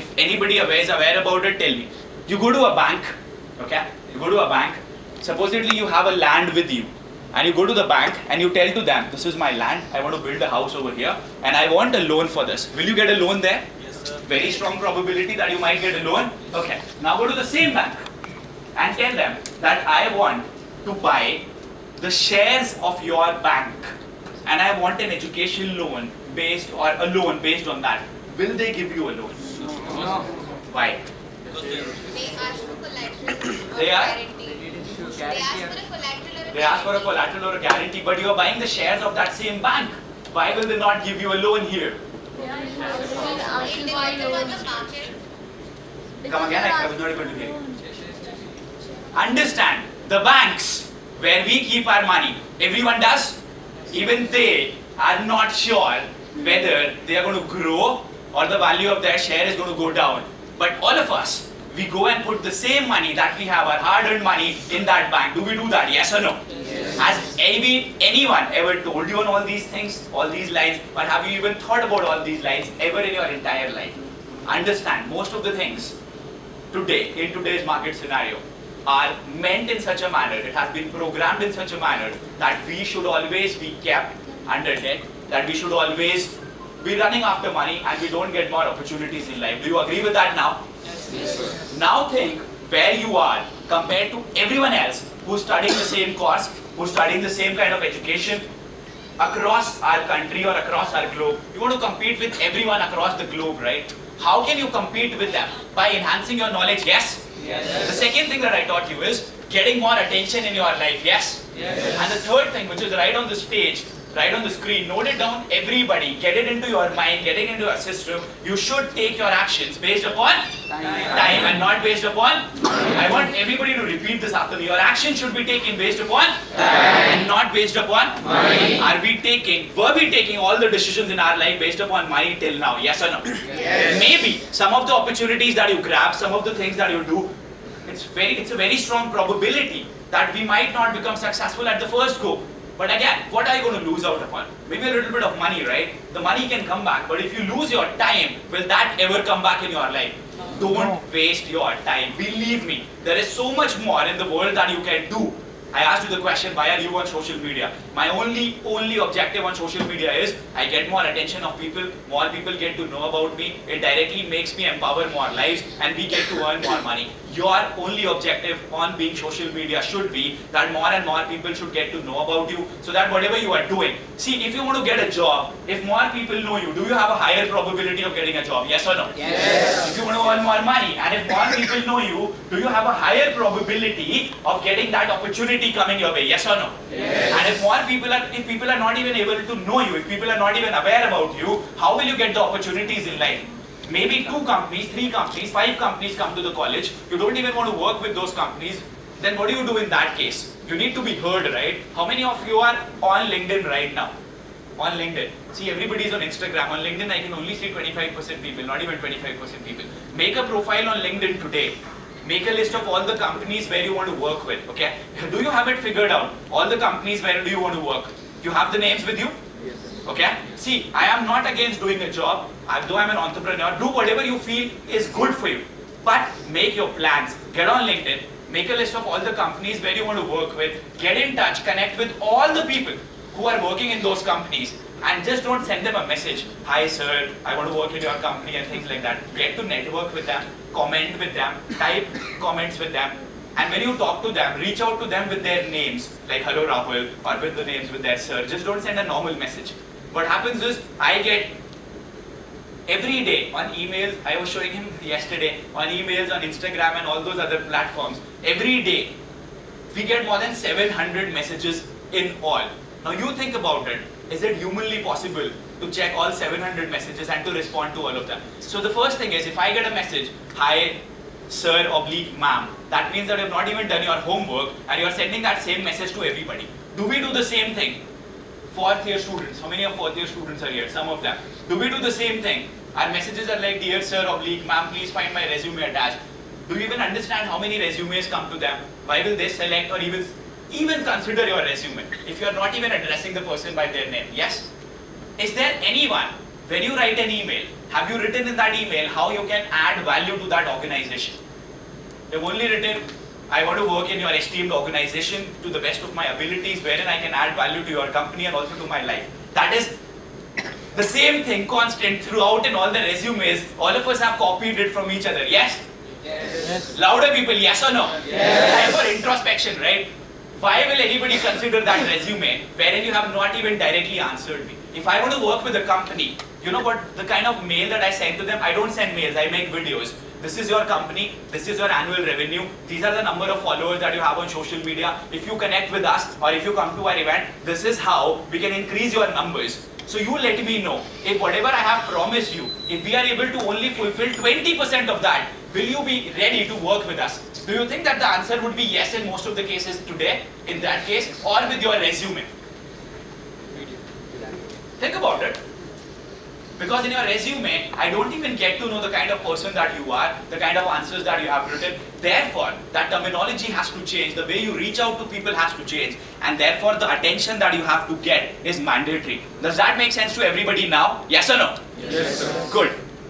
If anybody is aware about it, tell me. You go to a bank, okay? You go to a bank. Supposedly you have a land with you, and you go to the bank and you tell to them, this is my land, I want to build a house over here, and I want a loan for this. Will you get a loan there? Yes, sir. Very strong probability that you might get a loan. Okay. Now go to the same bank and tell them that I want to buy the shares of your bank, and I want an education loan based or a loan based on that. Will they give you a loan? No. Why? Because they They ask for collateral or They are? guarantee. They ask for a collateral or a They ask for a guarantee. collateral or a guarantee, but you are buying the shares of that same bank. Why will they not give you a loan here? It depends on the market. Come again, I was not able to hear you. Understand, the banks where we keep our money, everyone does. Even they are not sure whether they are going to grow or the value of their share is going to go down. But all of us, we go and put the same money that we have, our hard-earned money, in that bank. Do we do that? Yes or no? Yes. Has anyone ever told you on all these things, all these lines, or have you even thought about all these lines ever in your entire life? Understand, most of the things today, in today's market scenario, are meant in such a manner, it has been programmed in such a manner that we should always be kept under debt, that we should always be running after money and we don't get more opportunities in life. Do you agree with that now? Yes, sir. Now think where you are compared to everyone else who's studying the same course, who's studying the same kind of education across our country or across our globe. You want to compete with everyone across the globe, right? How can you compete with them? By enhancing your knowledge, yes? Yes. The second thing that I taught you is getting more attention in your life, yes? Yes. And the third thing, which is right on the stage, right on the screen, note it down, everybody, get it into your mind, get it into your system. You should take your actions based upon time and not based upon. I want everybody to repeat this after me. Your action should be taken based upon and not based upon Money. Are we taking, were we taking all the decisions in our life based upon money till now? Yes or no? Yes. Maybe some of the opportunities that you grab, some of the things that you do, it's a very strong probability that we might not become successful at the first go. But again, what are you going to lose out upon? Maybe a little bit of money, right? The money can come back, but if you lose your time, will that ever come back in your life? Don't waste your time. Believe me, there is so much more in the world that you can do. I asked you the question, why are you on social media? My only objective on social media is I get more attention of people, more people get to know about me, it directly makes me empower more lives and we get to earn more money. Your only objective on being social media should be that more and more people should get to know about you so that whatever you are doing, see, if you want to get a job, if more people know you, do you have a higher probability of getting a job? Yes or no? Yes. If you want to earn more money and if more people know you, do you have a higher probability of getting that opportunity coming your way? Yes or no? Yes. And if people are not even able to know you, if people are not even aware about you, how will you get the opportunities in life? Maybe 2 companies, 3 companies, 5 companies come to the college, you don't even want to work with those companies, then what do you do in that case? You need to be heard, right? How many of you are on LinkedIn right now? On LinkedIn. See, everybody is on Instagram. On LinkedIn, I can only see 25% people, not even 25% people. Make a profile on LinkedIn today. Make a list of all the companies where you want to work with, okay? Do you have it figured out? All the companies where do you want to work? You have the names with you? Yes. Okay? See, I am not against doing a job. Though I'm an entrepreneur, do whatever you feel is good for you. But make your plans. Get on LinkedIn. Make a list of all the companies where you want to work with. Get in touch. Connect with all the people who are working in those companies. And just don't send them a message. Hi sir, I want to work in your company and things like that. Get to network with them. Comment with them. Type comments with them. And when you talk to them, reach out to them with their names. Like hello Rahul, or with the names with their sir. Just don't send a normal message. What happens is, I get every day on emails, I was showing him yesterday, on emails, on Instagram and all those other platforms, every day, we get more than 700 messages in all. Now you think about it, is it humanly possible to check all 700 messages and to respond to all of them? So the first thing is, if I get a message, hi sir oblique ma'am, that means that you have not even done your homework and you are sending that same message to everybody. Do we do the same thing? 4th year students, how many of 4th year students are here? Some of them. Do we do the same thing? Our messages are like, dear sir oblique ma'am, please find my resume attached. Do you even understand how many resumes come to them? Why will they select or even consider your resume if you are not even addressing the person by their name? Yes? Is there anyone When you write an email, have you written in that email how you can add value to that organization? You've only written, I want to work in your esteemed organization to the best of my abilities, wherein I can add value to your company and also to my life. That is the same thing constant throughout in all the resumes. All of us have copied it from each other. Yes? Yes. Louder people, yes or no? Yes. Time for introspection, right? Why will anybody consider that resume wherein you have not even directly answered me? If I want to work with a company, you know what, the kind of mail that I send to them, I don't send mails, I make videos. This is your company, this is your annual revenue, these are the number of followers that you have on social media. If you connect with us or if you come to our event, this is how we can increase your numbers. So you let me know, if whatever I have promised you, if we are able to only fulfill 20% of that, will you be ready to work with us? Do you think that the answer would be yes in most of the cases today, in that case, or with your resume? Think about it. Because in your resume, I don't even get to know the kind of person that you are, the kind of answers that you have written. Therefore, that terminology has to change, the way you reach out to people has to change, and therefore the attention that you have to get is mandatory. Does that make sense to everybody now? Yes or no? Yes, sir. Good.